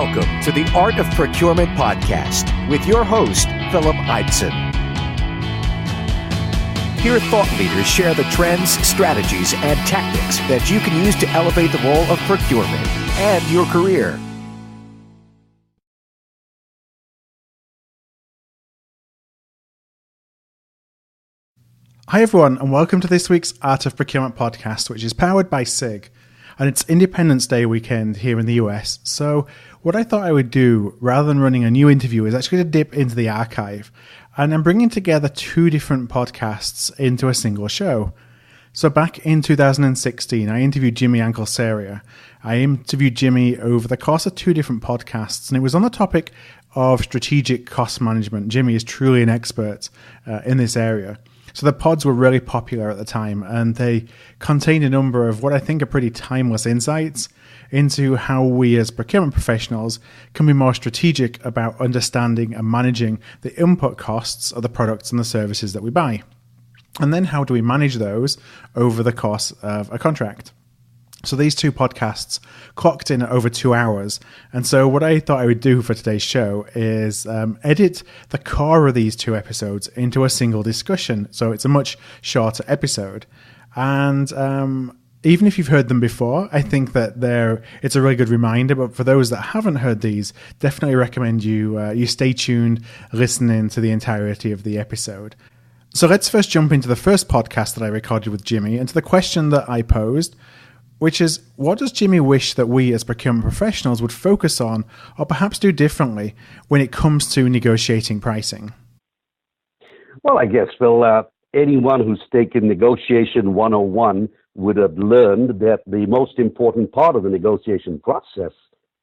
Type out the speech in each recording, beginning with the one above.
Welcome to the Art of Procurement podcast with your host, Philip Eidson. Here, thought leaders share the trends, strategies, and tactics that you can use to elevate the role of procurement and your career. Hi everyone, and welcome to this week's Art of Procurement podcast, which is powered by SIG. And it's Independence Day weekend here in the US. So what I thought I would do, rather than running a new interview, is actually to dip into the archive. And I'm bringing together two different podcasts into a single show. So back in 2016, I interviewed Jimmy Ankleseria. I interviewed Jimmy over the course of two different podcasts, and it was on the topic of strategic cost management. Jimmy is truly an expert in this area. So the pods were really popular at the time, and they contained a number of what I think are pretty timeless insights into how we as procurement professionals can be more strategic about understanding and managing the input costs of the products and the services that we buy. And then how do we manage those over the course of a contract? So these two podcasts clocked in at over 2 hours. And so what I thought I would do for today's show is edit the core of these two episodes into a single discussion. So it's a much shorter episode. And even if you've heard them before, I think that it's a really good reminder. But for those that haven't heard these, definitely recommend you stay tuned, listening to the entirety of the episode. So let's first jump into the first podcast that I recorded with Jimmy and to the question that I posed, which is, what does Jimmy wish that we as procurement professionals would focus on or perhaps do differently when it comes to negotiating pricing? Well, I guess, Phil, anyone who's taken Negotiation 101 would have learned that the most important part of the negotiation process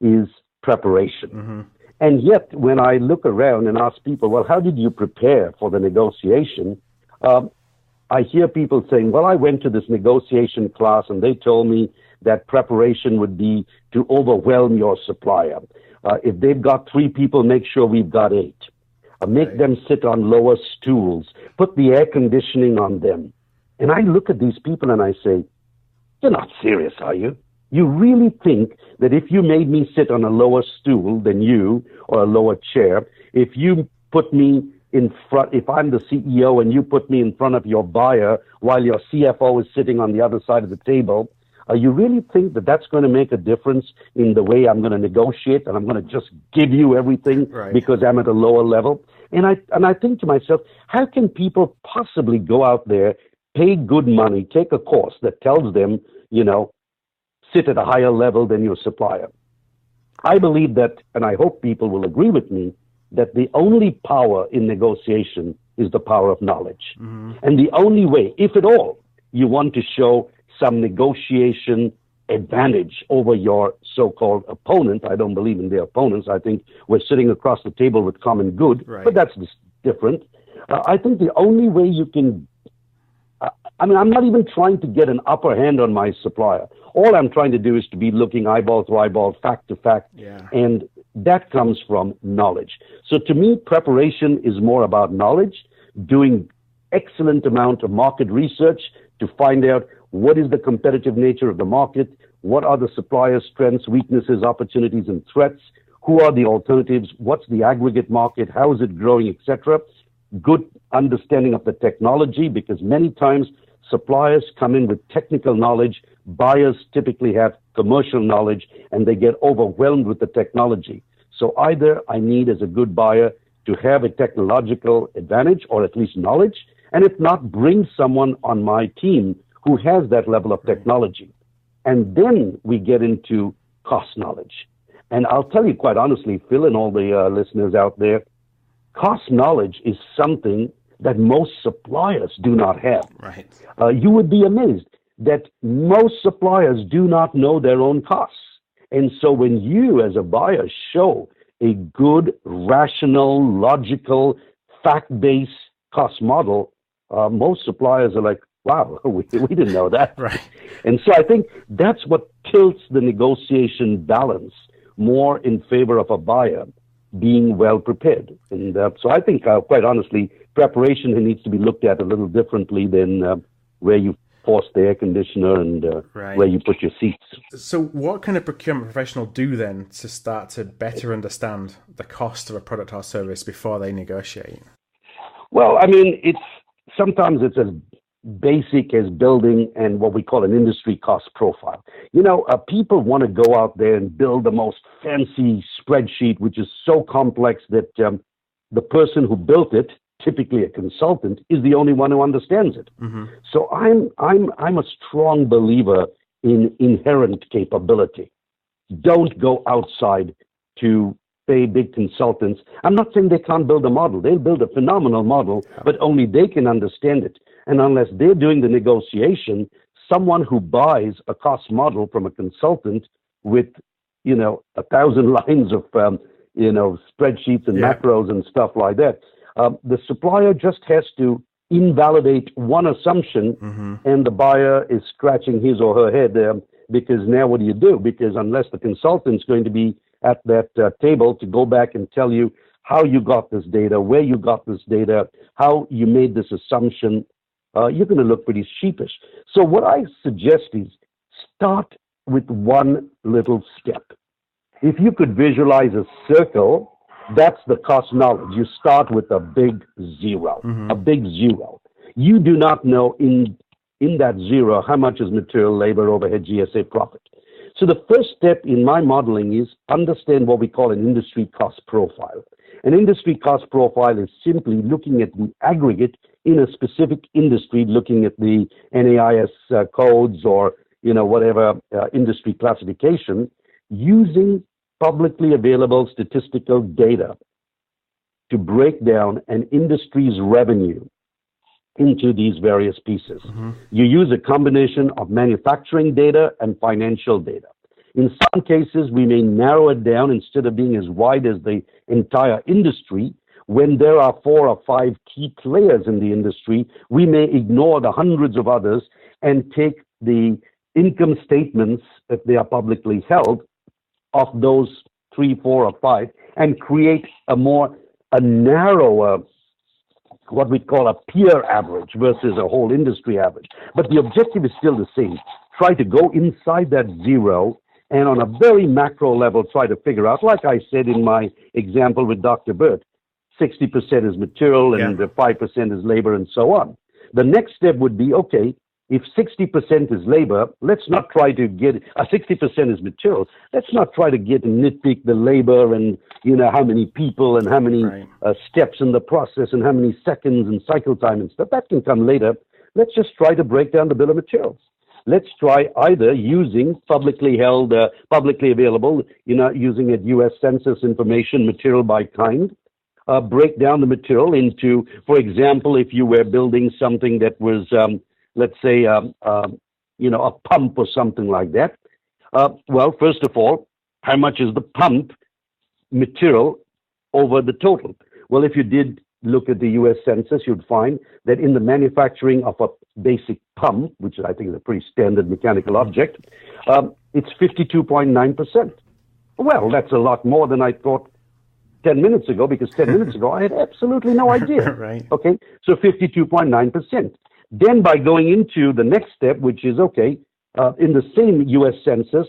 is preparation. Mm-hmm. And yet, when I look around and ask people, well, how did you prepare for the negotiation? I hear people saying, well, I went to this negotiation class and they told me that preparation would be to overwhelm your supplier. If they've got 3 people, make sure we've got 8. Make them sit on lower stools. Put the air conditioning on them. And I look at these people and I say, you're not serious, are you? You really think that if you made me sit on a lower stool than you or a lower chair, if you put me in front, if I'm the CEO and you put me in front of your buyer while your CFO is sitting on the other side of the table, you really think that that's going to make a difference in the way I'm going to negotiate and I'm going to just give you everything because I'm at a lower level? And I think to myself, how can people possibly go out there, pay good money, take a course that tells them, sit at a higher level than your supplier? I believe that, and I hope people will agree with me, that the only power in negotiation is the power of knowledge. Mm-hmm. And the only way, if at all, you want to show some negotiation advantage over your so-called opponent — I don't believe in their opponents. I think we're sitting across the table with common good, but that's different. I think the only way you can I'm not even trying to get an upper hand on my supplier. All I'm trying to do is to be looking eyeball to eyeball, fact to fact, and that comes from knowledge. So to me, preparation is more about knowledge, doing excellent amount of market research to find out what is the competitive nature of the market, what are the supplier's strengths, weaknesses, opportunities, and threats, who are the alternatives, what's the aggregate market, how is it growing, etc. Good understanding of the technology, because many times suppliers come in with technical knowledge, buyers typically have commercial knowledge, and they get overwhelmed with the technology. So either I need, as a good buyer, to have a technological advantage or at least knowledge, and if not, bring someone on my team who has that level of technology. And then we get into cost knowledge. And I'll tell you quite honestly, Phil, and all the listeners out there, cost knowledge is something that most suppliers do not have. Right. You would be amazed that most suppliers do not know their own costs. And so when you, as a buyer, show a good, rational, logical, fact-based cost model, most suppliers are like, wow, we didn't know that. Right. And so I think that's what tilts the negotiation balance more in favor of a buyer being well prepared. And so I think, quite honestly, preparation needs to be looked at a little differently than where you force the air conditioner and where you put your seats. So what can a procurement professional do then to start to better understand the cost of a product or service before they negotiate? Well, I mean, sometimes it's as basic as building and what we call an industry cost profile. People want to go out there and build the most fancy spreadsheet, which is so complex that the person who built it, typically a consultant, is the only one who understands it. Mm-hmm. So I'm a strong believer in inherent capability. Don't go outside to pay big consultants. I'm not saying they can't build a model. They'll build a phenomenal model, but only they can understand it. And unless they're doing the negotiation, someone who buys a cost model from a consultant with, 1,000 lines of, spreadsheets and macros and stuff like that, the supplier just has to invalidate one assumption, and the buyer is scratching his or her head because now what do you do? Because unless the consultant's going to be at that table to go back and tell you how you got this data, where you got this data, how you made this assumption, you're going to look pretty sheepish. So what I suggest is start with one little step. If you could visualize a circle, that's the cost knowledge. You start with a big zero, a big zero. You do not know in that zero how much is material, labor, overhead, GSA, profit. So the first step in my modeling is understand what we call an industry cost profile. An industry cost profile is simply looking at the aggregate in a specific industry, looking at the NAIS codes or whatever industry classification, using publicly available statistical data to break down an industry's revenue into these various pieces. You use a combination of manufacturing data and financial data. In some cases, we may narrow it down instead of being as wide as the entire industry. When there are 4 or 5 key players in the industry, we may ignore the hundreds of others and take the income statements, if they are publicly held, of those 3, 4, or 5 and create a narrower, what we call a peer average versus a whole industry average. But the objective is still the same. Try to go inside that zero and on a very macro level try to figure out, like I said in my example with Dr. Burt, 60% is material and 5% is labor and so on. The next step would be, okay, if 60% is labor, let's not try to get, 60% is material, let's not try to get and nitpick the labor and, how many people and how many steps in the process and how many seconds and cycle time and stuff. That can come later. Let's just try to break down the bill of materials. Let's try either using publicly held, publicly available, using a U.S. Census information, material by kind, break down the material into, for example, if you were building something that was, let's say, a pump or something like that. Well, first of all, how much is the pump material over the total? Well, if you did look at the U.S. Census, you'd find that in the manufacturing of a basic pump, which I think is a pretty standard mechanical object, it's 52.9%. Well, that's a lot more than I thought 10 minutes ago, because 10 minutes ago I had absolutely no idea. Right. Okay, so 52.9%. Then by going into the next step, which is, okay, in the same U.S. Census,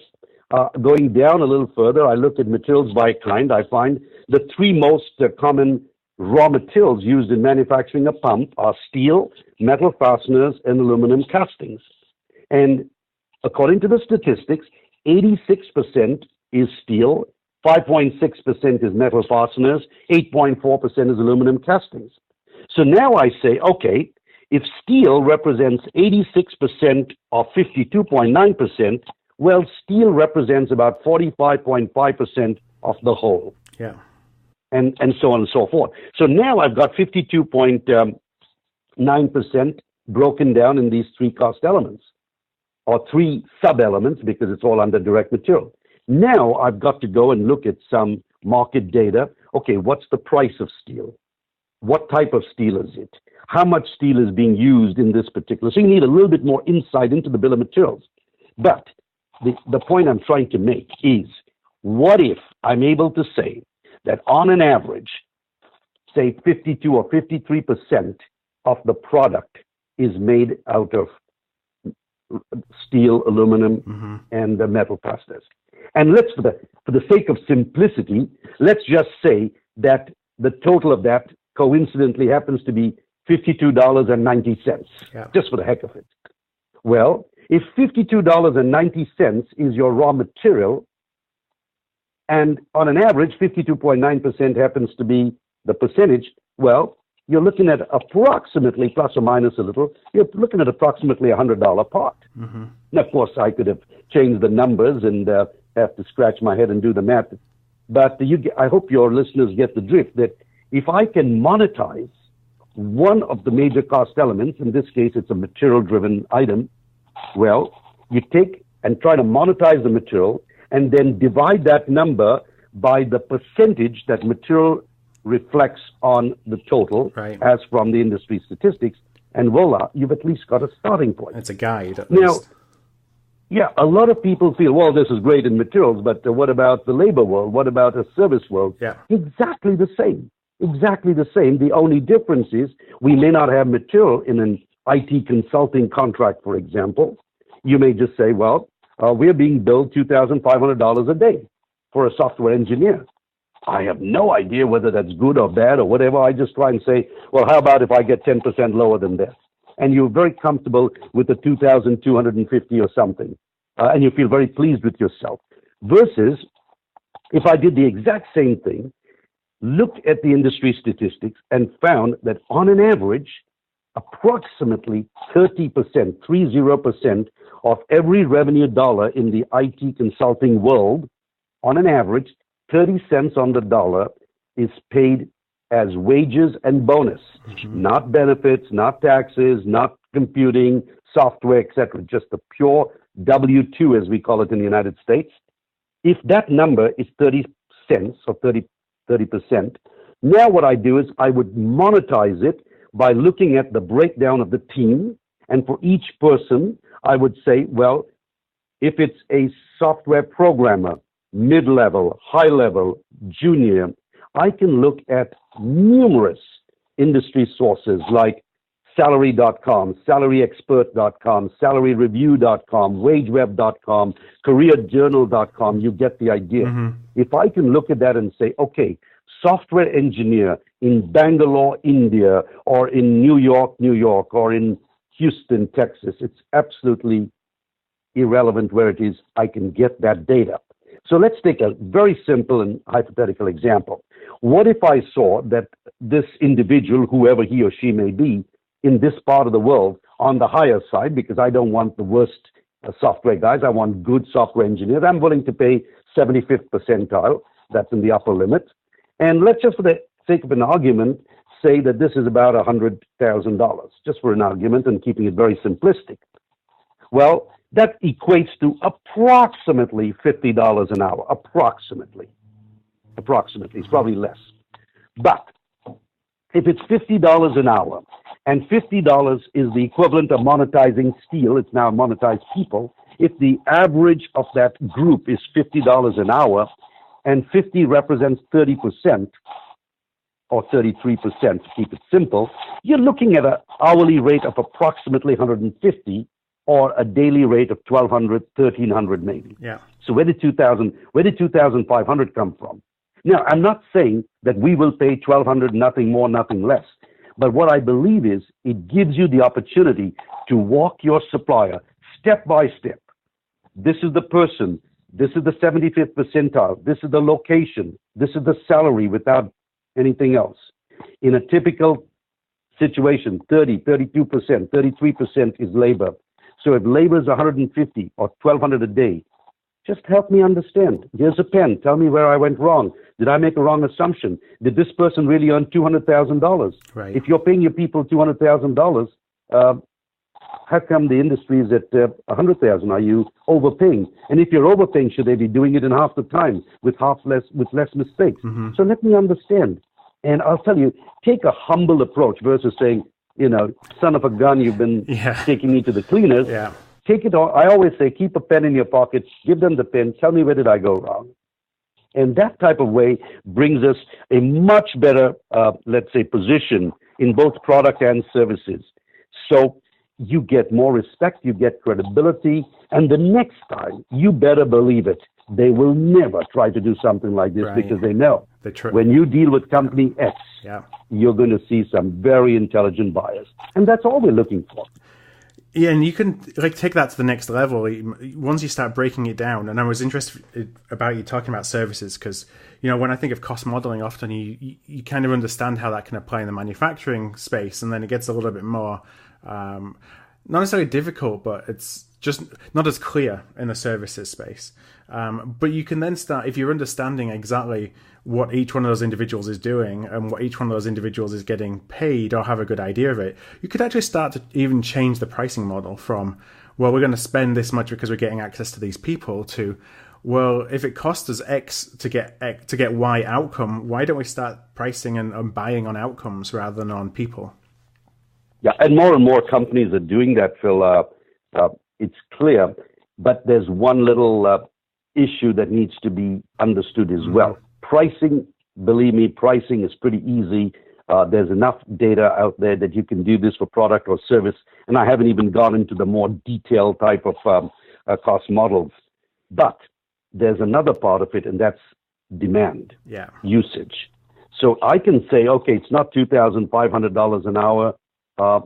going down a little further, I look at materials by kind. I find the 3 most common raw materials used in manufacturing a pump are steel, metal fasteners, and aluminum castings. And according to the statistics, 86% is steel, 5.6% is metal fasteners, 8.4% is aluminum castings. So now I say, okay, if steel represents 86% of 52.9%, well, steel represents about 45.5% of the whole. Yeah. And so on and so forth. So now I've got 52.9% broken down in these 3 cost elements, or 3 sub-elements, because it's all under direct material. Now I've got to go and look at some market data. Okay, what's the price of steel? What type of steel is it? How much steel is being used in this particular? So you need a little bit more insight into the bill of materials. But the point I'm trying to make is, what if I'm able to say that on an average, say 52 or 53% of the product is made out of steel, aluminum, and the metal process. And let's, for the sake of simplicity, let's just say that the total of that coincidentally happens to be $52.90, just for the heck of it. Well, if $52.90 is your raw material, and on an average, 52.9% happens to be the percentage, well, you're looking at approximately, plus or minus a little, you're looking at approximately $100 part. Now, of course, I could have changed the numbers and have to scratch my head and do the math. But I hope your listeners get the drift that if I can monetize one of the major cost elements, in this case, it's a material-driven item, well, you take and try to monetize the material and then divide that number by the percentage that material reflects on the total, as from the industry statistics, and voila, you've at least got a starting point. It's a guide, at now, least. Yeah, a lot of people feel, well, this is great in materials, but what about the labor world? What about a service world? Yeah. Exactly the same. Exactly the same. The only difference is we may not have material in an IT consulting contract, for example. You may just say, well, we're being billed $2,500 a day for a software engineer. I have no idea whether that's good or bad or whatever. I just try and say, well, how about if I get 10% lower than that? And you're very comfortable with the 2,250 or something, and you feel very pleased with yourself. Versus, if I did the exact same thing, looked at the industry statistics and found that on an average, approximately 30% of every revenue dollar in the IT consulting world, on an average, 30 cents on the dollar is paid as wages and bonus, not benefits, not taxes, not computing, software, etc. Just the pure W-2, as we call it in the United States. If that number is 30 cents or 30%, now what I do is I would monetize it by looking at the breakdown of the team. And for each person, I would say, well, if it's a software programmer, mid-level, high-level, junior, I can look at numerous industry sources like salary.com, salaryexpert.com, salaryreview.com, wageweb.com, careerjournal.com. You get the idea. If I can look at that and say, okay, software engineer in Bangalore, India, or in New York, or in Houston, Texas, it's absolutely irrelevant where it is. I can get that data. So let's take a very simple and hypothetical example. What if I saw that this individual, whoever he or she may be, in this part of the world, on the higher side, because I don't want the worst software guys, I want good software engineers, I'm willing to pay 75th percentile, that's in the upper limit. And let's just, for the sake of an argument, say that this is about $100,000, just for an argument and keeping it very simplistic. Well, that equates to approximately $50 an hour, approximately. It's probably less. But if it's $50 an hour, and $50 is the equivalent of monetizing steel, it's now monetized people, if the average of that group is $50 an hour, and 50 represents 30%, or 33% to keep it simple, you're looking at an hourly rate of approximately 150, or a daily rate of 1,200, 1,300 maybe. Yeah. So where did 2,500 come from? Now, I'm not saying that we will pay 1,200, nothing more, nothing less. But what I believe is it gives you the opportunity to walk your supplier step by step. This is the person. This is the 75th percentile. This is the location. This is the salary without anything else. In a typical situation, 30, 32%, 33% is labor. So if labor is 150 or 1,200 a day, just help me understand. Here's a pen. Tell me where I went wrong. Did I make a wrong assumption? Did this person really earn $200,000? Right. If you're paying your people $200,000, how come the industry is at $100,000? Are you overpaying? And if you're overpaying, should they be doing it in half the time with less mistakes? So let me understand. And I'll tell you, take a humble approach versus saying, son of a gun, you've been taking me to the cleaners. Yeah. Take it all. I always say, keep a pen in your pocket, give them the pen, tell me where did I go wrong. And that type of way brings us a much better, let's say, position in both product and services. So you get more respect, you get credibility, and the next time, you better believe it, they will never try to do something like this because they know when you deal with company X, you're going to see some very intelligent buyers. And that's all we're looking for. Yeah, and you can take that to the next level once you start breaking it down. And I was interested about you talking about services because, when I think of cost modeling, often you kind of understand how that can apply in the manufacturing space, and then it gets a little bit more, not necessarily difficult, but it's just not as clear in the services space. But you can then start, if you're understanding exactly what each one of those individuals is doing and what each one of those individuals is getting paid or have a good idea of it, you could actually start to even change the pricing model from, well, we're going to spend this much because we're getting access to these people to, well, if it costs us X to get Y outcome, why don't we start pricing and buying on outcomes rather than on people? Yeah, and more companies are doing that, Phil. It's clear, but there's one little issue that needs to be understood as well. Pricing, believe me, pricing is pretty easy. There's enough data out there that you can do this for product or service, and I haven't even gone into the more detailed type of cost models. But there's another part of it, and that's demand, usage. So I can say, okay, it's not $2,500 an hour,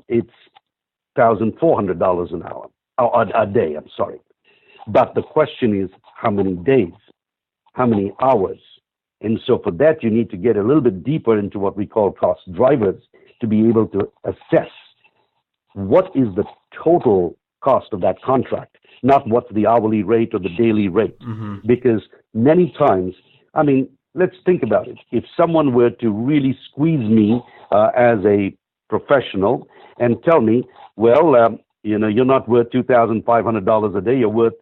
it's $1,400 an hour. A day, I'm sorry. But the question is, how many days? How many hours? And so for that, you need to get a little bit deeper into what we call cost drivers to be able to assess what is the total cost of that contract, not what's the hourly rate or the daily rate. Because many times, let's think about it. If someone were to really squeeze me as a professional and tell me, well, you're not worth $2,500 a day, you're worth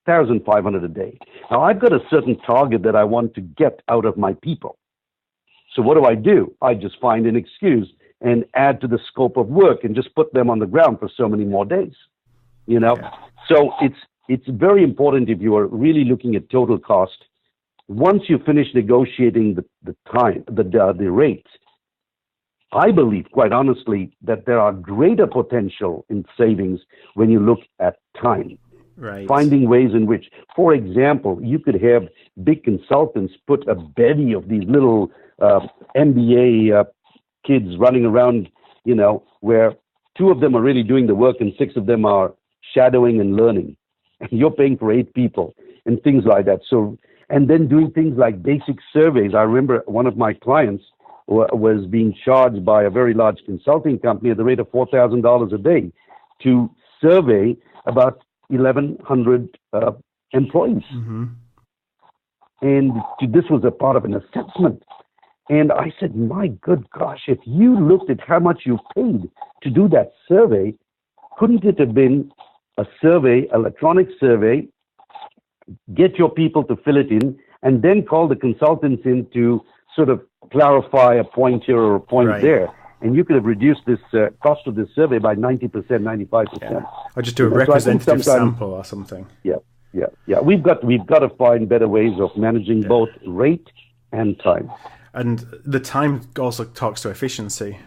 $1,500 a day. Now, I've got a certain target that I want to get out of my people. So what do? I just find an excuse and add to the scope of work and just put them on the ground for so many more days. So it's very important if you are really looking at total cost. Once you finish negotiating the rate, I believe, quite honestly, that there are greater potential in savings when you look at time. Right. Finding ways in which, for example, you could have big consultants put a bevy of these little MBA kids running around, where 2 of them are really doing the work and 6 of them are shadowing and learning. And you're paying for 8 people and things like that. So, and then doing things like basic surveys. I remember one of my clients was being charged by a very large consulting company at the rate of $4,000 a day to survey about 1,100 employees. And this was a part of an assessment. And I said, my good gosh, if you looked at how much you paid to do that survey, couldn't it have been a survey, electronic survey, get your people to fill it in, and then call the consultants in to sort of clarify a point here or a point there? And you could have reduced this cost of this survey by 90%, 95%. Or just do a representative sample or something. Yeah. We've got to find better ways of managing both rate and time. And the time also talks to efficiency,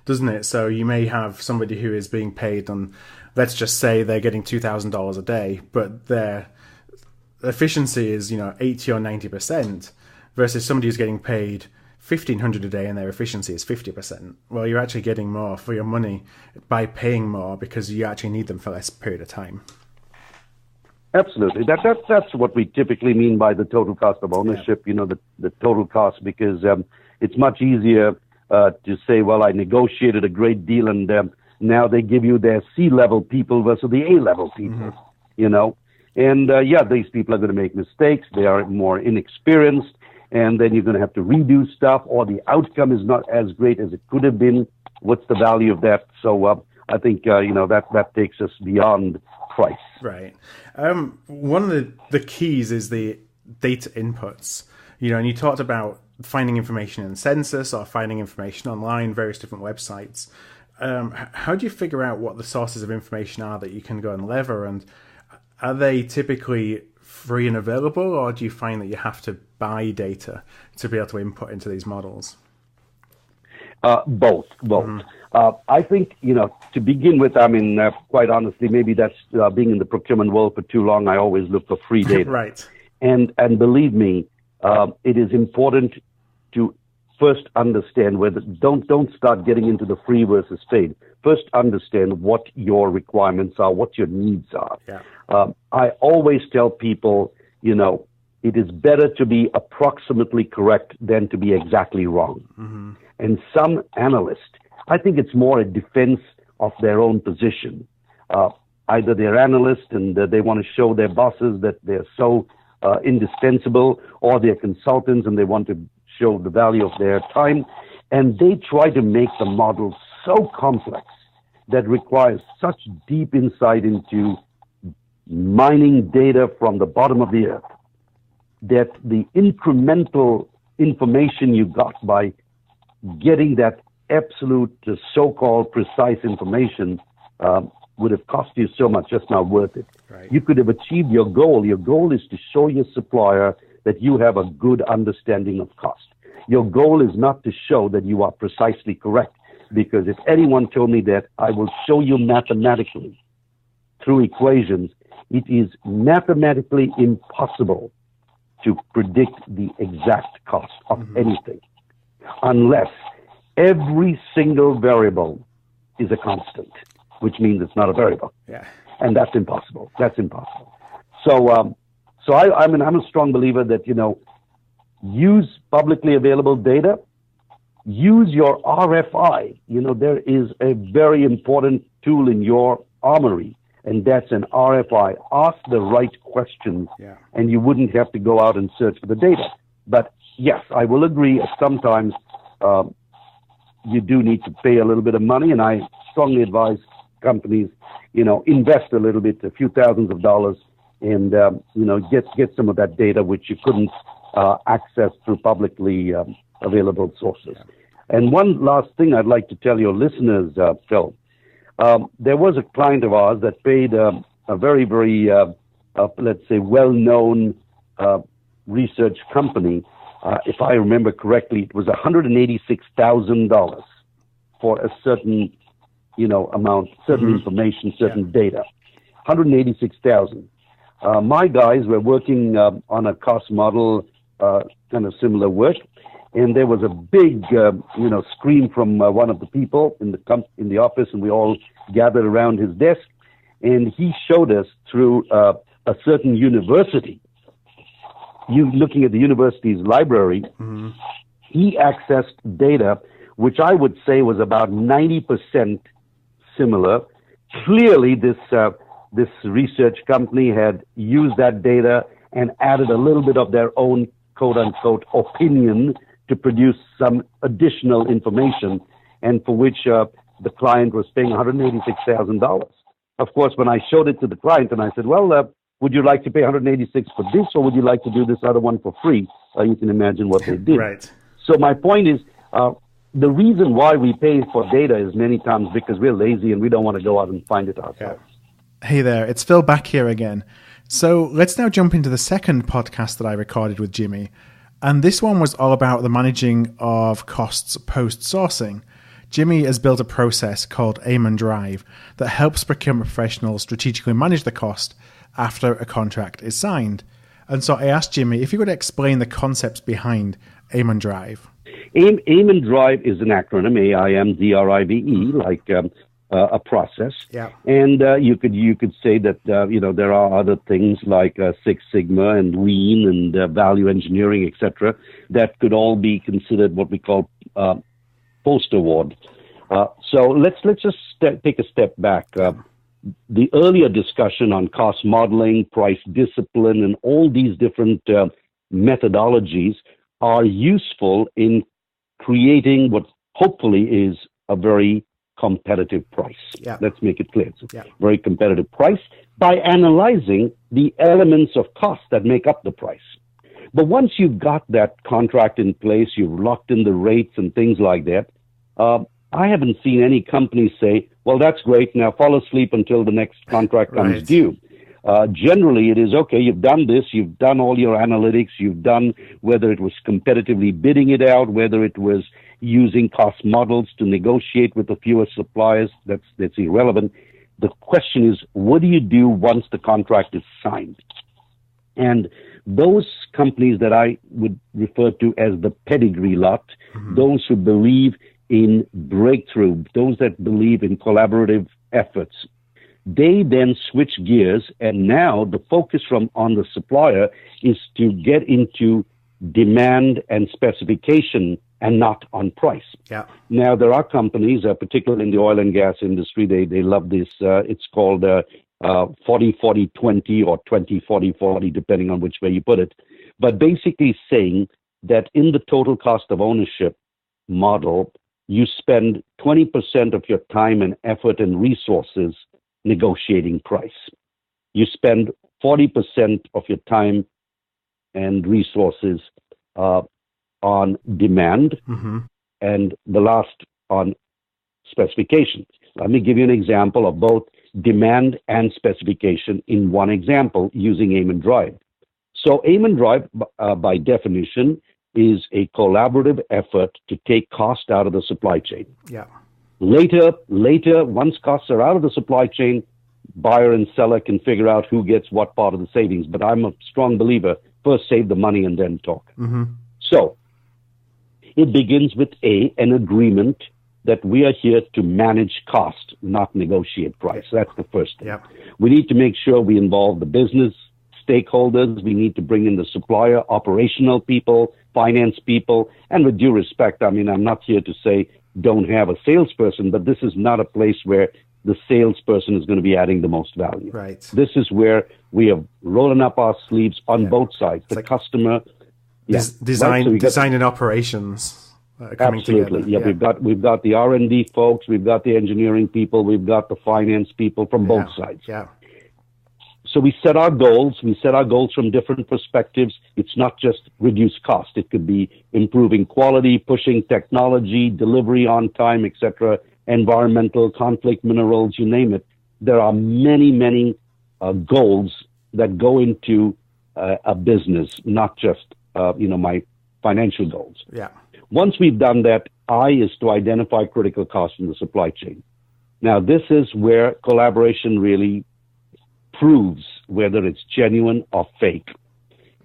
doesn't it? So you may have somebody who is being paid on, let's just say they're getting $2,000 a day, but their efficiency is 80 or 90%, versus somebody who's getting paid $1,500 a day and their efficiency is 50%. Well, you're actually getting more for your money by paying more because you actually need them for less period of time. Absolutely. That's what we typically mean by the total cost of ownership, the total cost, because it's much easier to say, well, I negotiated a great deal and now they give you their C-level people versus the A-level people, And these people are going to make mistakes. They are more inexperienced. And then you're going to have to redo stuff, or the outcome is not as great as it could have been. What's the value of that? So I think, that takes us beyond price. Right. One of the keys is the data inputs. And you talked about finding information in census or finding information online, various different websites. How do you figure out what the sources of information are that you can go and lever? And are they typically free and available, or do you find that you have to buy data to be able to input into these models? Both. I think, to begin with, quite honestly, maybe that's being in the procurement world for too long. I always look for free data. Right. And believe me, it is important to first understand don't start getting into the free versus paid. First understand what your requirements are, what your needs are. Yeah. I always tell people, it is better to be approximately correct than to be exactly wrong. Mm-hmm. And some analysts, I think it's more a defense of their own position. Either they're analysts and they want to show their bosses that they're so indispensable, or they're consultants and they want to show the value of their time. And they try to make the model so complex that requires such deep insight into mining data from the bottom of the earth that the incremental information you got by getting that absolute so-called precise information would have cost you so much, just not worth it. Right. You could have achieved your goal. Your goal is to show your supplier that you have a good understanding of cost. Your goal is not to show that you are precisely correct, because if anyone told me that I will show you mathematically through equations, it is mathematically impossible to predict the exact cost of anything unless every single variable is a constant, which means it's not a variable. Yeah. And that's impossible. So I'm a strong believer that, use publicly available data, use your RFI. There is a very important tool in your armory, and that's an RFI. Ask the right questions, and you wouldn't have to go out and search for the data. But yes, I will agree, sometimes you do need to pay a little bit of money, and I strongly advise companies, invest a little bit, a few thousands of dollars, and get some of that data which you couldn't access through publicly available sources. And one last thing I'd like to tell your listeners, Phil. There was a client of ours that paid a very, very, let's say, well-known research company. If I remember correctly, it was $186,000 for a certain, amount, certain information, certain data. $186,000. My guys were working on a cost model, kind of similar work, and there was a big, scream from one of the people in the office, and we all gathered around his desk, and he showed us through a certain university. Looking at the university's library, he accessed data which I would say was about 90% similar. Clearly, this research company had used that data and added a little bit of their own quote-unquote opinion to produce some additional information, and for which the client was paying $186,000. Of course, when I showed it to the client and I said, well, would you like to pay $186 for this, or would you like to do this other one for free? You can imagine what they did. Right. So my point is, the reason why we pay for data is many times because we're lazy and we don't want to go out and find it ourselves. Yeah. Hey there, it's Phil back here again. So let's now jump into the second podcast that I recorded with Jimmy. And this one was all about the managing of costs post-sourcing. Jimmy has built a process called Aim and Drive that helps procurement professionals strategically manage the cost after a contract is signed. And so I asked Jimmy if he could explain the concepts behind Aim and Drive. Aim and Drive is an acronym, AIMDRIVE, like a process. Yeah. And you could say that there are other things like Six Sigma and Lean and value engineering, etc., that could all be considered what we call post-award. So let's just take a step back. The earlier discussion on cost modeling, price discipline, and all these different methodologies are useful in creating what hopefully is a very competitive price. Yeah. Let's make it clear. It's a very competitive price by analyzing the elements of cost that make up the price. But once you've got that contract in place, you've locked in the rates and things like that, I haven't seen any company say, well, that's great, now fall asleep until the next contract comes due. Generally, it is, okay, you've done this, you've done all your analytics, you've done whether it was competitively bidding it out, whether it was, using cost models to negotiate with the fewer suppliers. That's irrelevant. The question is, what do you do once the contract is signed? And those companies that I would refer to as the pedigree lot, those who believe in breakthrough, those that believe in collaborative efforts, they then switch gears, and now the focus on the supplier is to get into demand and specification and not on price. Yeah. Now, there are companies, particularly in the oil and gas industry, they love this. It's called 40-40-20 or 20-40-40, depending on which way you put it. But basically saying that in the total cost of ownership model, you spend 20% of your time and effort and resources negotiating price. You spend 40% of your time and resources on demand, and the last on specification. Let me give you an example of both demand and specification in one example using Aim and Drive. So Aim and Drive, by definition, is a collaborative effort to take cost out of the supply chain. Yeah. Later, once costs are out of the supply chain, buyer and seller can figure out who gets what part of the savings. But I'm a strong believer, first save the money and then talk. So it begins with an agreement that we are here to manage cost, not negotiate price. That's the first thing. Yep. We need to make sure we involve the business stakeholders. We need to bring in the supplier, operational people, finance people. And with due respect, I mean, I'm not here to say don't have a salesperson, but this is not a place where the salesperson is going to be adding the most value. Right. This is where we are rolling up our sleeves on both sides. The customer, design and operations coming absolutely together. Yeah, we've got the R&D folks, we've got the engineering people, we've got the finance people from both sides. Yeah. So we set our goals. We set our goals from different perspectives. It's not just reduce cost. It could be improving quality, pushing technology, delivery on time, etc., environmental, conflict minerals, you name it. There are many goals that go into a business, not just my financial goals. Yeah. Once we've done that, I is to identify critical costs in the supply chain. Now, this is where collaboration really proves whether it's genuine or fake,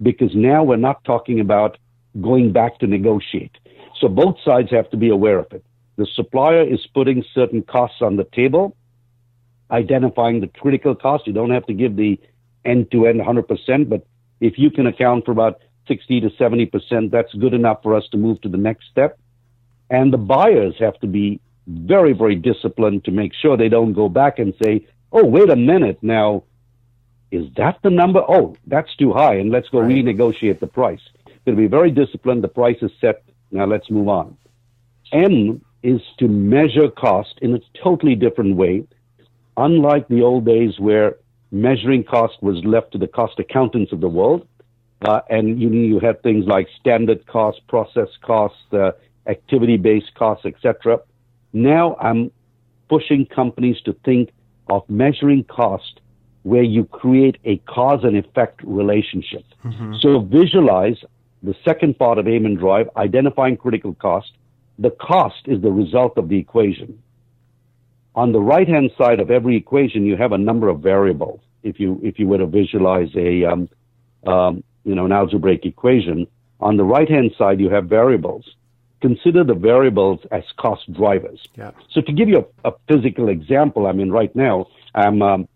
because now we're not talking about going back to negotiate. So both sides have to be aware of it. The supplier is putting certain costs on the table, identifying the critical costs. You don't have to give the end-to-end 100%, but if you can account for about 60 to 70%, that's good enough for us to move to the next step. And the buyers have to be very, very disciplined to make sure they don't go back and say, oh, wait a minute, now, is that the number? Oh, that's too high, and let's go renegotiate the price. Going to be very disciplined. The price is set. Now let's move on. M is to measure cost in a totally different way. Unlike the old days where measuring cost was left to the cost accountants of the world, and you had things like standard cost, process costs, activity-based costs, etc. Now I'm pushing companies to think of measuring cost where you create a cause and effect relationship. So visualize the second part of Aim and Drive, identifying critical cost. The cost is the result of the equation. On the right-hand side of every equation, you have a number of variables. If you were to visualize an algebraic equation, on the right-hand side you have variables. Consider the variables as cost drivers. Yeah. So to give you a physical example, I mean, right now I'm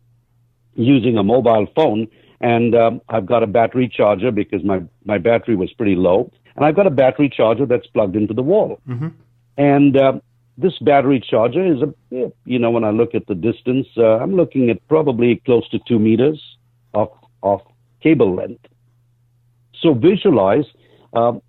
using a mobile phone, and I've got a battery charger because my battery was pretty low, and I've got a battery charger that's plugged into the wall. And this battery charger is, when I look at the distance, I'm looking at probably close to 2 meters of cable length. So visualize a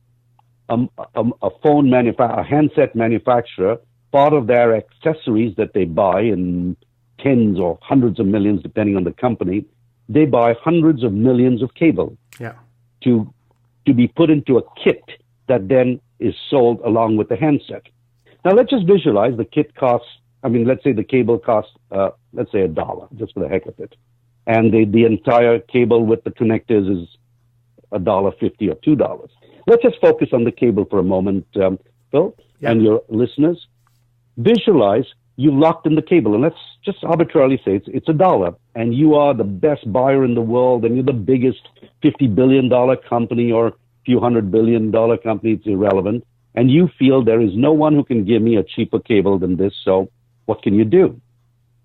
handset manufacturer, part of their accessories that they buy in tens or hundreds of millions, depending on the company, they buy hundreds of millions of cable to be put into a kit that then is sold along with the handset. Now, let's just visualize the kit costs. I mean, let's say the cable costs, let's say $1, just for the heck of it. And the entire cable with the connectors is $1.50 or $2. Let's just focus on the cable for a moment. Phil, and your listeners, visualize you locked in the cable, and let's just arbitrarily say it's $1, and you are the best buyer in the world, and you're the biggest $50 billion company or few $100 billion company, it's irrelevant, and you feel there is no one who can give me a cheaper cable than this, so what can you do?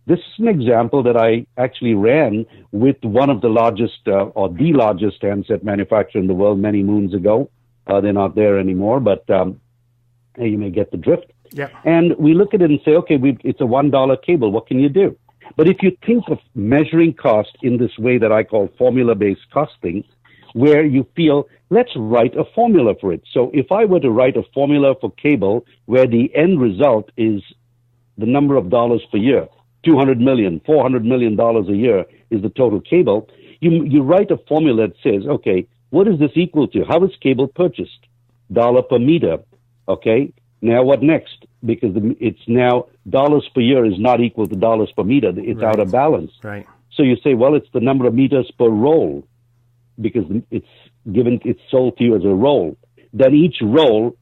This is an example that I actually ran with one of the largest, or the largest handset manufacturer in the world many moons ago. They're not there anymore, but you may get the drift. Yeah. And we look at it and say, okay, it's a $1 cable. What can you do? But if you think of measuring cost in this way that I call formula-based costing, where you feel, let's write a formula for it. So if I were to write a formula for cable where the end result is the number of dollars per year, $200 million, $400 million a year is the total cable, you write a formula that says, okay, what is this equal to? How is cable purchased? Dollar per meter. Okay. Now what next? Because it's now dollars per year is not equal to dollars per meter. It's out of balance. Right. So you say, well, it's the number of meters per roll because it's sold to you as a roll. Then each roll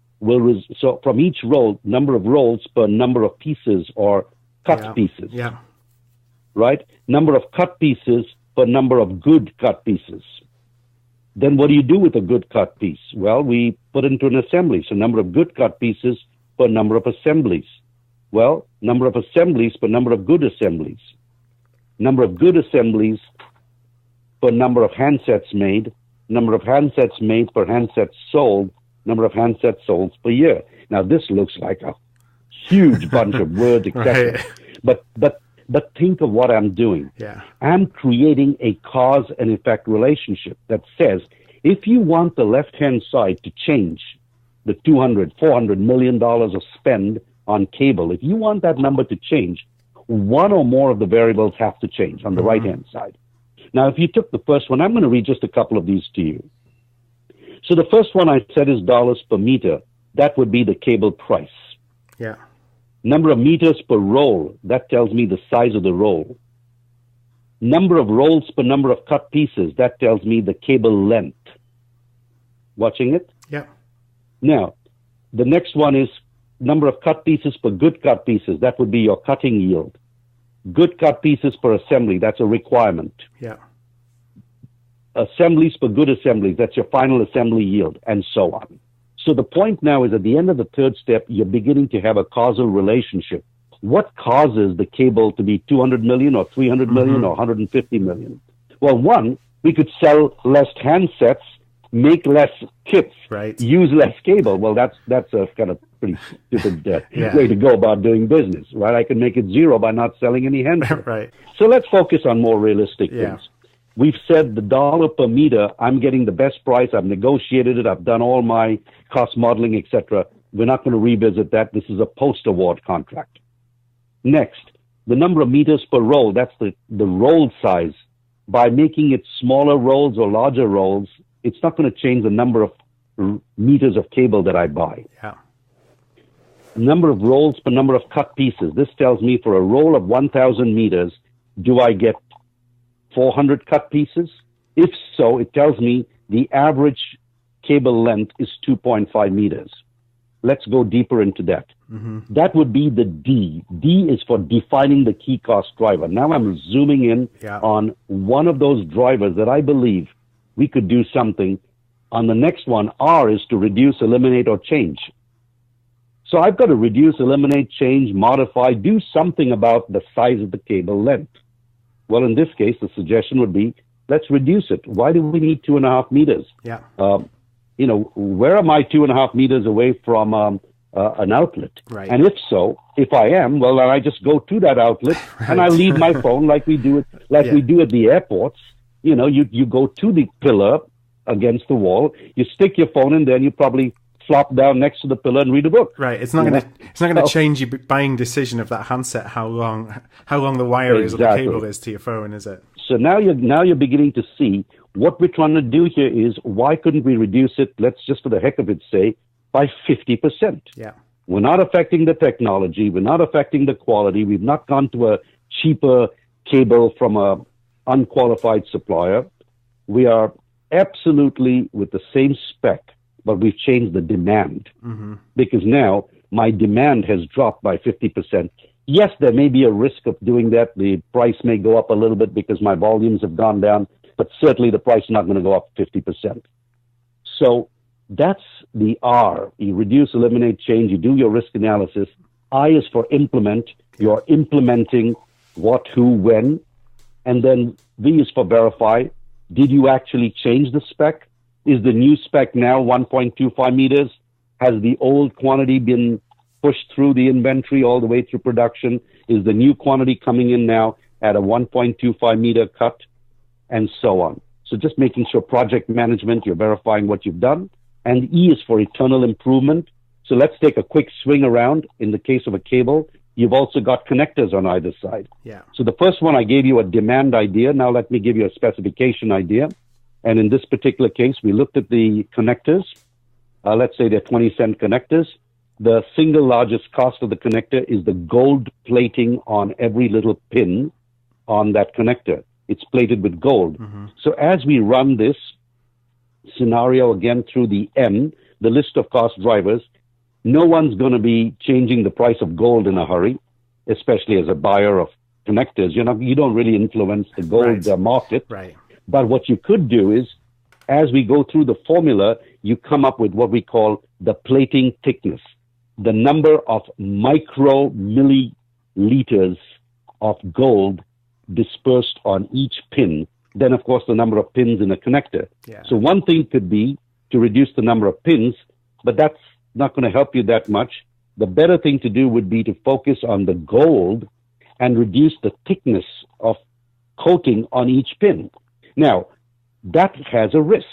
so from each roll, number of rolls per number of pieces or cut pieces. Yeah. Right? Number of cut pieces per number of good cut pieces. Then what do you do with a good cut piece? Well, we put it into an assembly. So number of good cut pieces per number of assemblies. Well, number of assemblies per number of good assemblies. Number of good assemblies per number of handsets made. Number of handsets made per handsets sold. Number of handsets sold per year. Now, this looks like a huge bunch of words, etc. Right. But think of what I'm doing. Yeah. I'm creating a cause and effect relationship that says, if you want the left-hand side to change the $400 million of spend on cable, if you want that number to change, one or more of the variables have to change on the right-hand side. Now, if you took the first one, I'm going to read just a couple of these to you. So the first one I said is dollars per meter. That would be the cable price. Yeah. Number of meters per roll, that tells me the size of the roll. Number of rolls per number of cut pieces, that tells me the cable length. Watching it? Yeah. Now, the next one is number of cut pieces per good cut pieces, that would be your cutting yield. Good cut pieces per assembly, that's a requirement. Yeah. Assemblies per good assemblies, that's your final assembly yield, and so on. So the point now is at the end of the third step, you're beginning to have a causal relationship. What causes the cable to be 200 million or 300 million or 150 million? Well, one, we could sell less handsets, make less kits, use less cable. Well, that's a kind of pretty stupid way to go about doing business, right? I can make it zero by not selling any handsets. Right. So let's focus on more realistic things. We've said the dollar per meter, I'm getting the best price. I've negotiated it. I've done all my cost modeling, etc. We're not going to revisit that. This is a post-award contract. Next, the number of meters per roll, that's the roll size. By making it smaller rolls or larger rolls, it's not going to change the number of meters of cable that I buy. Yeah. Number of rolls per number of cut pieces. This tells me for a roll of 1,000 meters, do I get 400 cut pieces? If so, it tells me the average cable length is 2.5 meters. Let's go deeper into that. That would be the D. D is for defining the key cost driver. Now I'm zooming in on one of those drivers that I believe we could do something. On the next one, R is to reduce, eliminate, or change. So I've got to reduce, eliminate, change, modify, do something about the size of the cable length. Well, in this case, the suggestion would be, let's reduce it. Why do we need 2.5 meters? Yeah. Where am I 2.5 meters away from an outlet? Right. And if so, if I am, well, then I just go to that outlet and I leave my phone like we do we do at the airports. You go to the pillar against the wall, you stick your phone in there, and you probably flop down next to the pillar and read a book. Right. It's not going to change your buying decision of that handset how long the wire is or the cable is to your phone, is it? So now you're beginning to see what we're trying to do here is why couldn't we reduce it? Let's just for the heck of it say by 50%. Yeah. We're not affecting the technology. We're not affecting the quality. We've not gone to a cheaper cable from a unqualified supplier. We are absolutely with the same spec but we've changed the demand. Because now my demand has dropped by 50%. Yes, there may be a risk of doing that. The price may go up a little bit because my volumes have gone down, but certainly the price is not going to go up 50%. So that's the R. You reduce, eliminate, change. You do your risk analysis. I is for implement. You're implementing what, who, when. And then V is for verify. Did you actually change the spec? Is the new spec now 1.25 meters? Has the old quantity been pushed through the inventory all the way through production? Is the new quantity coming in now at a 1.25 meter cut? And so on. So just making sure project management, you're verifying what you've done. And E is for eternal improvement. So let's take a quick swing around. In the case of a cable, you've also got connectors on either side. Yeah. So the first one, I gave you a demand idea. Now let me give you a specification idea. And in this particular case, we looked at the connectors. Let's say they're 20-cent connectors. The single largest cost of the connector is the gold plating on every little pin on that connector. It's plated with gold. So as we run this scenario again through the M, the list of cost drivers, no one's going to be changing the price of gold in a hurry, especially as a buyer of connectors. You don't really influence the gold market. Right. But what you could do is, as we go through the formula, you come up with what we call the plating thickness, the number of micro milliliters of gold dispersed on each pin. Then, of course, the number of pins in a connector. Yeah. So one thing could be to reduce the number of pins, but that's not going to help you that much. The better thing to do would be to focus on the gold and reduce the thickness of coating on each pin. Now, that has a risk,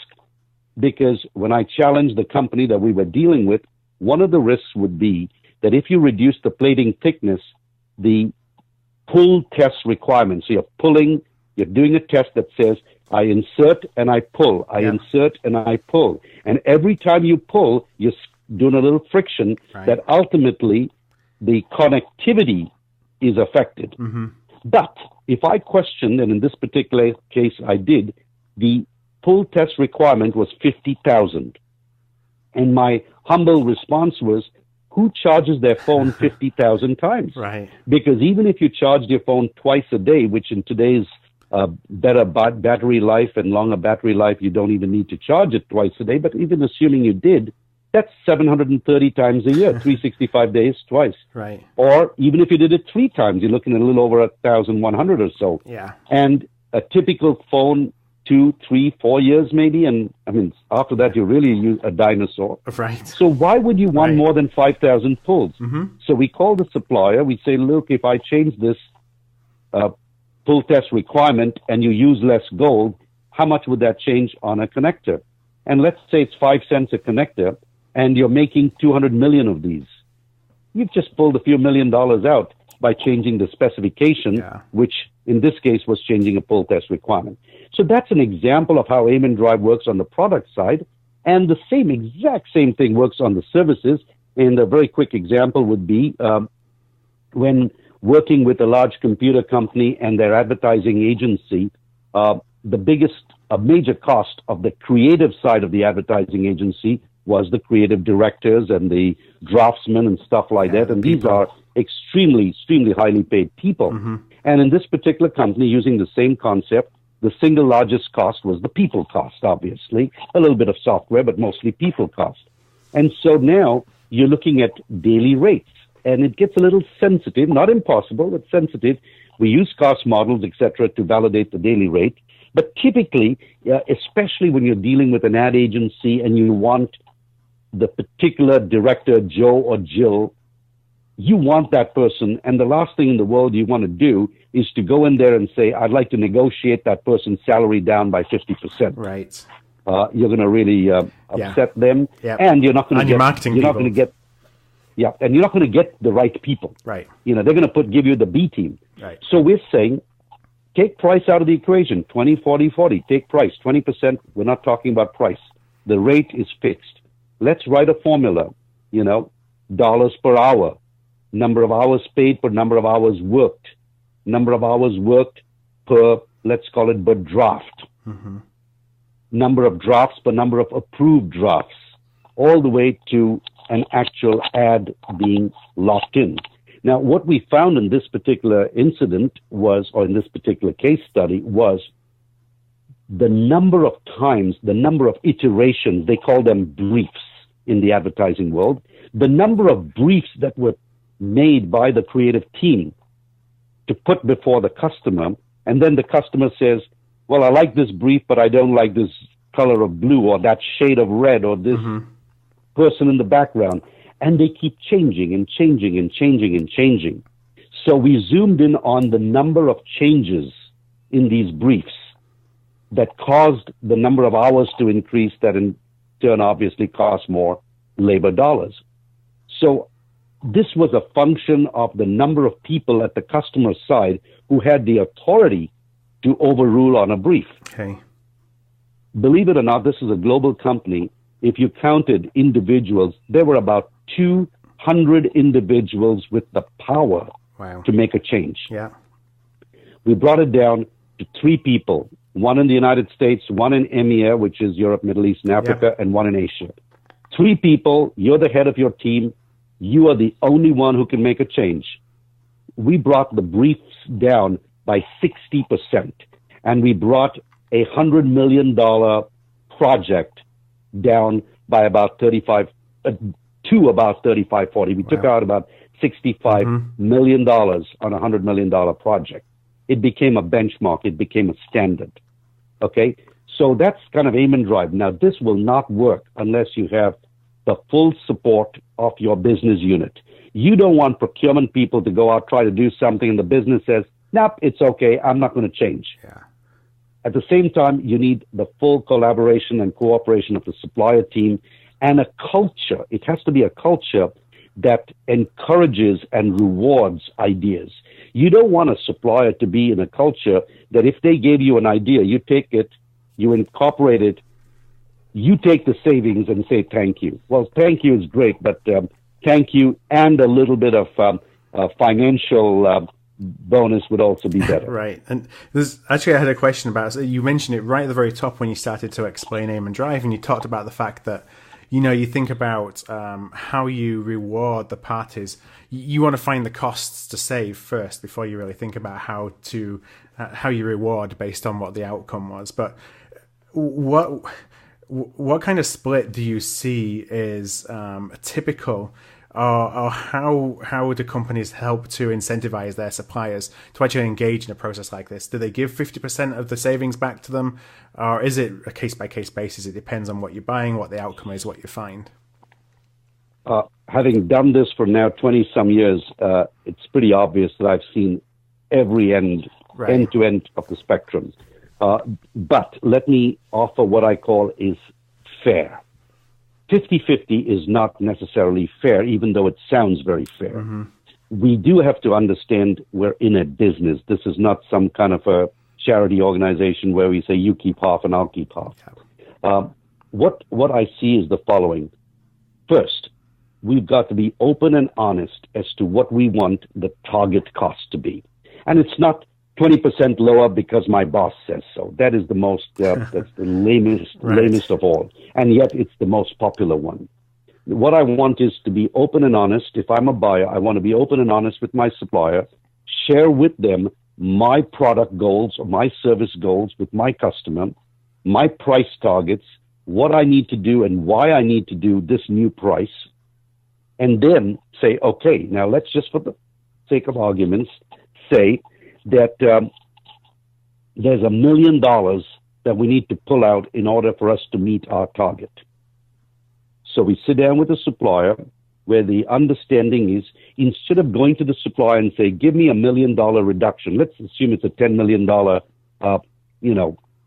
because when I challenged the company that we were dealing with, one of the risks would be that if you reduce the plating thickness, the pull test requirements, so you're doing a test that says, I insert and I pull, I insert and I pull. And every time you pull, you're doing a little friction that ultimately the connectivity is affected. But if I questioned, and in this particular case I did, the pull test requirement was 50,000. And my humble response was, who charges their phone 50,000 times? Right. Because even if you charged your phone twice a day, which in today's better battery life and longer battery life, you don't even need to charge it twice a day. But even assuming you did, that's 730 times a year, 365 days twice. Right. Or even if you did it 3 times, you're looking at a little over 1,100 or so. Yeah. And a typical phone, 2, 3, 4 years maybe, and I mean, after that, you're really a dinosaur. Right. So why would you want more than 5,000 pulls? So we call the supplier, we say, look, if I change this pull test requirement and you use less gold, how much would that change on a connector? And let's say it's 5 cents a connector, and you're making 200 million of these. You've just pulled a few $1 million out by changing the specification, which in this case was changing a pull test requirement. So that's an example of how Aim and Drive works on the product side, and the exact same thing works on the services. And a very quick example would be when working with a large computer company and their advertising agency, a major cost of the creative side of the advertising agency was the creative directors and the draftsmen and stuff like that. And these are extremely highly paid people. And in this particular company, using the same concept, the single largest cost was the people cost, obviously. A little bit of software, but mostly people cost. And so now you're looking at daily rates. And it gets a little sensitive, not impossible, but sensitive. We use cost models, etc., to validate the daily rate. But typically, especially when you're dealing with an ad agency and you want the particular director, Joe or Jill, you want that person. And the last thing in the world you want to do is to go in there and say, I'd like to negotiate that person's salary down by 50%. Right. You're going to really upset them. Yeah. And you're not going to get... You're not going to get... Yeah, and you're not going to get the right people. Right. They're going to give you the B team. Right. So we're saying, take price out of the equation, 20, 40, 40. Take price, 20%. We're not talking about price. The rate is fixed. Let's write a formula, dollars per hour, number of hours paid per number of hours worked, number of hours worked per, let's call it per draft, number of drafts per number of approved drafts. all the way to an actual ad being locked in. Now, what we found in this particular incident was, or in this particular case study, was the number of times, the number of iterations, they call them briefs in the advertising world, the number of briefs that were made by the creative team to put before the customer, and then the customer says, well, I like this brief, but I don't like this color of blue or that shade of red or this person in the background. And they keep changing and changing and changing and changing. So we zoomed in on the number of changes in these briefs that caused the number of hours to increase, that in turn obviously cost more labor dollars. So this was a function of the number of people at the customer side who had the authority to overrule on a brief. Okay. Believe it or not, this is a global company. If you counted individuals, there were about 200 individuals with the power to make a change. Yeah. We brought it down to 3 people, one in the United States, one in EMEA, which is Europe, Middle East, and Africa, and one in Asia. 3 people, you're the head of your team, you are the only one who can make a change. We brought the briefs down by 60%, and we brought a $100 million project down by about 35, to about 35, 40. We took out about $65 million on a $100 million project. It became a benchmark. It became a standard. Okay? So that's kind of aim and drive. Now, this will not work unless you have the full support of your business unit. You don't want procurement people to go out, try to do something, and the business says, nope, it's okay, I'm not going to change. Yeah. At the same time, you need the full collaboration and cooperation of the supplier team and a culture. It has to be a culture that encourages and rewards ideas. You don't want a supplier to be in a culture that if they gave you an idea, you take it, you incorporate it, you take the savings and say thank you. Well, thank you is great, but thank you and a little bit of financial bonus would also be better. Right. And there's actually, I had a question about, you mentioned it right at the very top when you started to explain aim and drive, and you talked about the fact that, you know, you think about how you reward the parties. You want to find the costs to save first before you really think about how you reward based on what the outcome was. But what kind of split do you see is typical, or how do companies help to incentivize their suppliers to actually engage in a process like this? Do they give 50% of the savings back to them, or is it a case-by-case basis? It depends on what you're buying, what the outcome is, what you find. Having done this for now 20-some years, it's pretty obvious that I've seen every end-to-end of the spectrum. But let me offer what I call is fair. 50-50 is not necessarily fair, even though it sounds very fair. We do have to understand we're in a business. This is not some kind of a charity organization where we say you keep half and I'll keep half. What I see is the following. First, we've got to be open and honest as to what we want the target cost to be. And it's not 20% lower because my boss says so. That is the most, that's the lamest of all. And yet it's the most popular one. What I want is to be open and honest. If I'm a buyer, I want to be open and honest with my supplier, share with them my product goals or my service goals with my customer, my price targets, what I need to do and why I need to do this new price, and then say, okay, now let's just, for the sake of arguments, say that there's $1 million that we need to pull out in order for us to meet our target. So we sit down with the supplier where the understanding is, instead of going to the supplier and say, give me $1 million reduction, let's assume it's a $10 million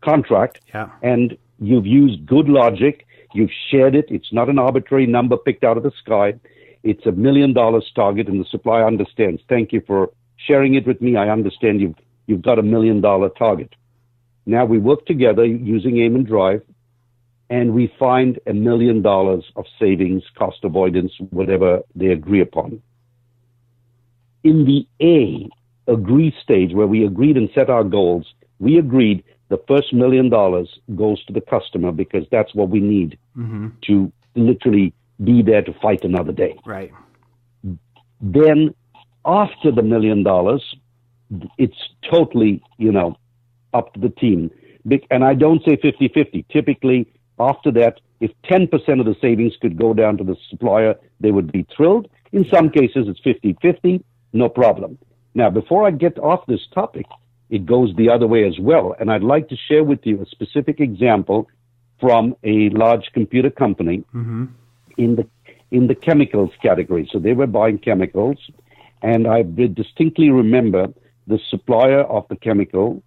contract, and you've used good logic, you've shared it, it's not an arbitrary number picked out of the sky, it's $1 million target, and the supplier understands, thank you for sharing it with me, I understand you've got $1 million target. Now we work together using aim and drive, and we find $1 million of savings, cost avoidance, whatever they agree upon. In the agree stage, where we agreed and set our goals, we agreed the first $1 million goes to the customer because that's what we need to literally be there to fight another day. Right. Then after the $1 million, it's totally, up to the team. And I don't say 50-50. Typically, after that, if 10% of the savings could go down to the supplier, they would be thrilled. In some cases, it's 50-50, no problem. Now, before I get off this topic, it goes the other way as well. And I'd like to share with you a specific example from a large computer company in the chemicals category. So they were buying chemicals, and I distinctly remember the supplier of the chemical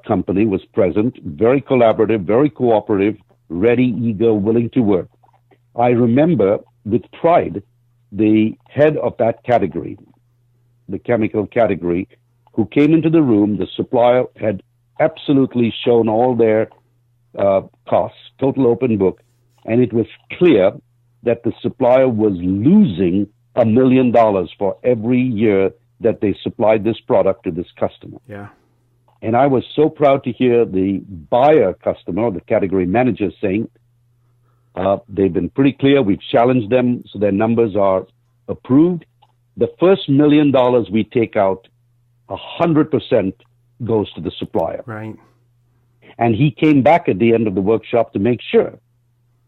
company was present, very collaborative, very cooperative, ready, eager, willing to work. I remember with pride the head of that category, the chemical category, who came into the room. The supplier had absolutely shown all their costs, total open book, and it was clear that the supplier was losing $1 million for every year that they supplied this product to this customer. Yeah. And I was so proud to hear the buyer customer, the category manager, saying, they've been pretty clear. We've challenged them, so their numbers are approved. The first $1 million we take out, 100% goes to the supplier. Right. And he came back at the end of the workshop to make sure,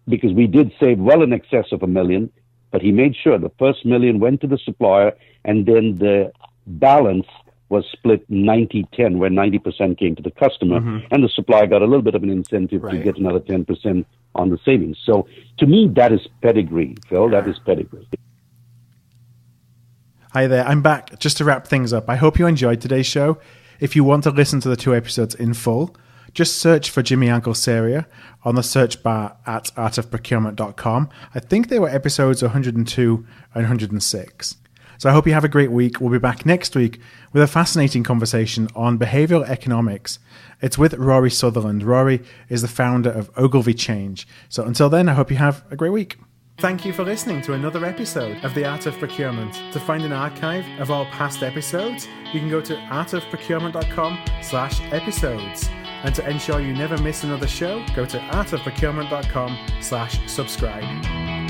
because we did save well in excess of $1 million, but he made sure the first $1 million went to the supplier, and then the balance was split 90-10, where 90% came to the customer, and the supplier got a little bit of an incentive to get another 10% on the savings. So to me, that is pedigree, Phil. That is pedigree. Hi there, I'm back. Just to wrap things up, I hope you enjoyed today's show. If you want to listen to the 2 episodes in full, just search for Jimmy Ankleseria on the search bar at artofprocurement.com. I think they were episodes 102 and 106. So I hope you have a great week. We'll be back next week with a fascinating conversation on behavioral economics. It's with Rory Sutherland. Rory is the founder of Ogilvy Change. So until then, I hope you have a great week. Thank you for listening to another episode of The Art of Procurement. To find an archive of all past episodes, you can go to artofprocurement.com/episodes. And to ensure you never miss another show, go to artofprocurement.com/subscribe.